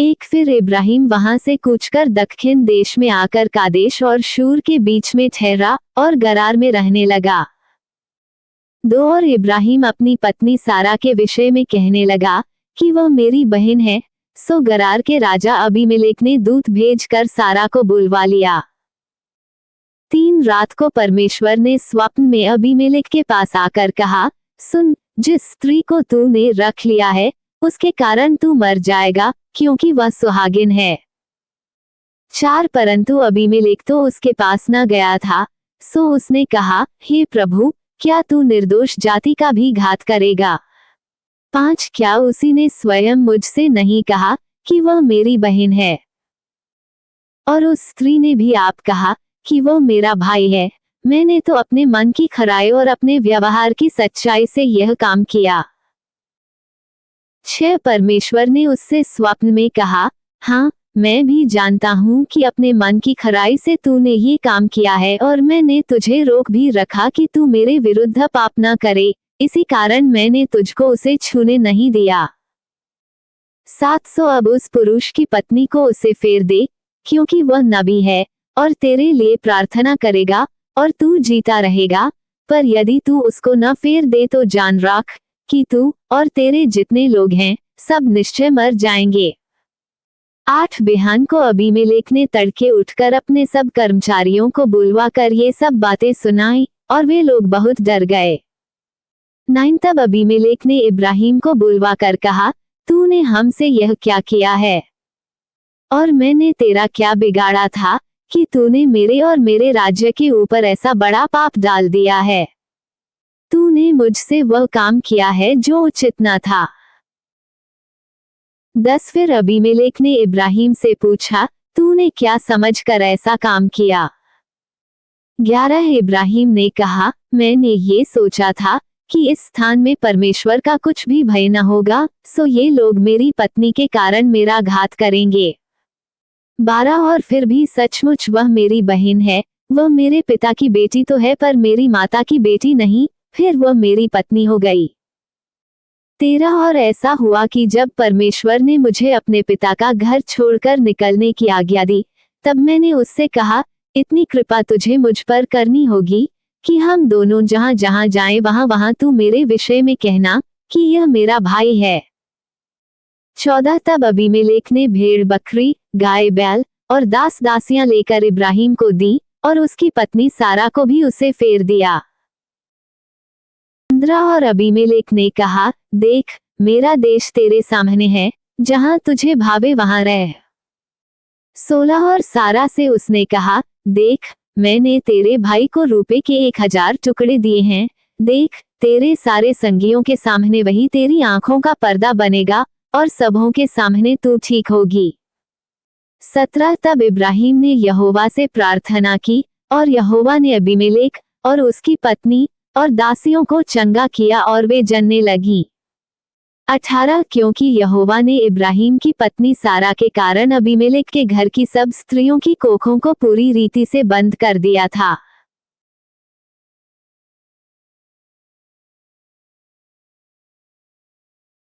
एक फिर इब्राहिम वहां से कूचकर दक्षिण देश में आकर कादेश और शूर के बीच में ठहरा और गरार में रहने लगा। 2 और इब्राहिम अपनी पत्नी सारा के विषय में कहने लगा कि वह मेरी बहन है। सो गरार के राजा अबीमेलेक ने दूत भेजकर सारा को बुलवा लिया। 3 रात को परमेश्वर ने स्वप्न में अबीमेलेक के पास आकर कहा, सुन, जिस स्त्री को तूने रख लिया है उसके कारण तू मर जाएगा, क्योंकि वह सुहागिन है। 4 परंतु अबीमेलेक तो उसके पास न गया था। सो उसने कहा, हे प्रभु, क्या तू निर्दोष जाति का भी घात करेगा? 5 क्या उसी ने स्वयं मुझसे नहीं कहा कि वह मेरी बहन है? और उस स्त्री ने भी आप कहा कि वह मेरा भाई है। मैंने तो अपने मन की खराई और अपने व्यवहार की सच्चाई से यह काम किया। 6 परमेश्वर ने उससे स्वप्न में कहा, हाँ, मैं भी जानता हूँ कि अपने मन की खराई से तूने ये काम किया है और मैंने तुझे रोक भी रखा कि तू मेरे विरुद्ध पाप न करे, इसी कारण मैंने तुझको उसे छूने नहीं दिया। 7 अब उस पुरुष की पत्नी को उसे फेर दे, क्योंकि वह नबी है और तेरे लिए प्रार्थना करेगा और तू जीता रहेगा। पर यदि तू उसको न फेर दे तो जान रख कि तू और तेरे जितने लोग हैं सब निश्चय मर जाएंगे। 8 बिहान को अबीमेलेक ने तड़के उठकर अपने सब कर्मचारियों को बुलवा कर ये सब बातें सुनाई और वे लोग बहुत डर गए। 9 तब अबीमेलेक ने इब्राहिम को बुलवा कर कहा, तूने हमसे यह क्या किया है? और मैंने तेरा क्या बिगाड़ा था कि तूने मेरे और मेरे राज्य के ऊपर ऐसा बड़ा पाप डाल दिया है? तूने मुझसे वह काम किया है जो उचित न था। 10 फिर अबीमेलेक ने इब्राहिम से पूछा, तूने क्या समझकर ऐसा काम किया? 11 इब्राहिम ने कहा, मैंने ये सोचा था कि इस स्थान में परमेश्वर का कुछ भी भय न होगा, सो ये लोग मेरी पत्नी के कारण मेरा घात करेंगे। 12 और फिर भी सचमुच वह मेरी बहन है, वह मेरे पिता की बेटी तो है पर मेरी माता की बेटी नहीं, फिर वह मेरी पत्नी हो गई। 13 और ऐसा हुआ कि जब परमेश्वर ने मुझे अपने पिता का घर छोड़कर निकलने की आज्ञा दी, तब मैंने उससे कहा, इतनी कृपा तुझे मुझ पर करनी होगी कि हम दोनों जहां जहां जाएं वहां वहां तू मेरे विषय में कहना कि यह मेरा भाई है। 14 तब अबीमेलेक ने भेड़ बकरी, गाय बैल और दास दासियां लेकर इब्राहिम को दी और उसकी पत्नी सारा को भी उसे फेर दिया। 15 और अबीमेलेक ने कहा, देख, मेरा देश तेरे सामने है, जहां तुझे भावे वहां रह। 16 और सारा से उसने कहा, देख, मैंने तेरे भाई को रुपए के 1000 टुकड़े दिए हैं, देख, तेरे सारे संगियों के सामने वही तेरी आंखों का पर्दा बनेगा और सबों के सामने तू ठीक होगी। 17 तब इब्राहिम ने यहोवा से प्रार्थना की और यहोवा ने अबीमेलेक और उसकी पत्नी और दासियों को चंगा किया और वे जनने लगी। 18 क्योंकि यहोवा ने इब्राहिम की पत्नी सारा के कारण अबीमेलेक के घर की सब स्त्रियों की कोखों को पूरी रीति से बंद कर दिया था।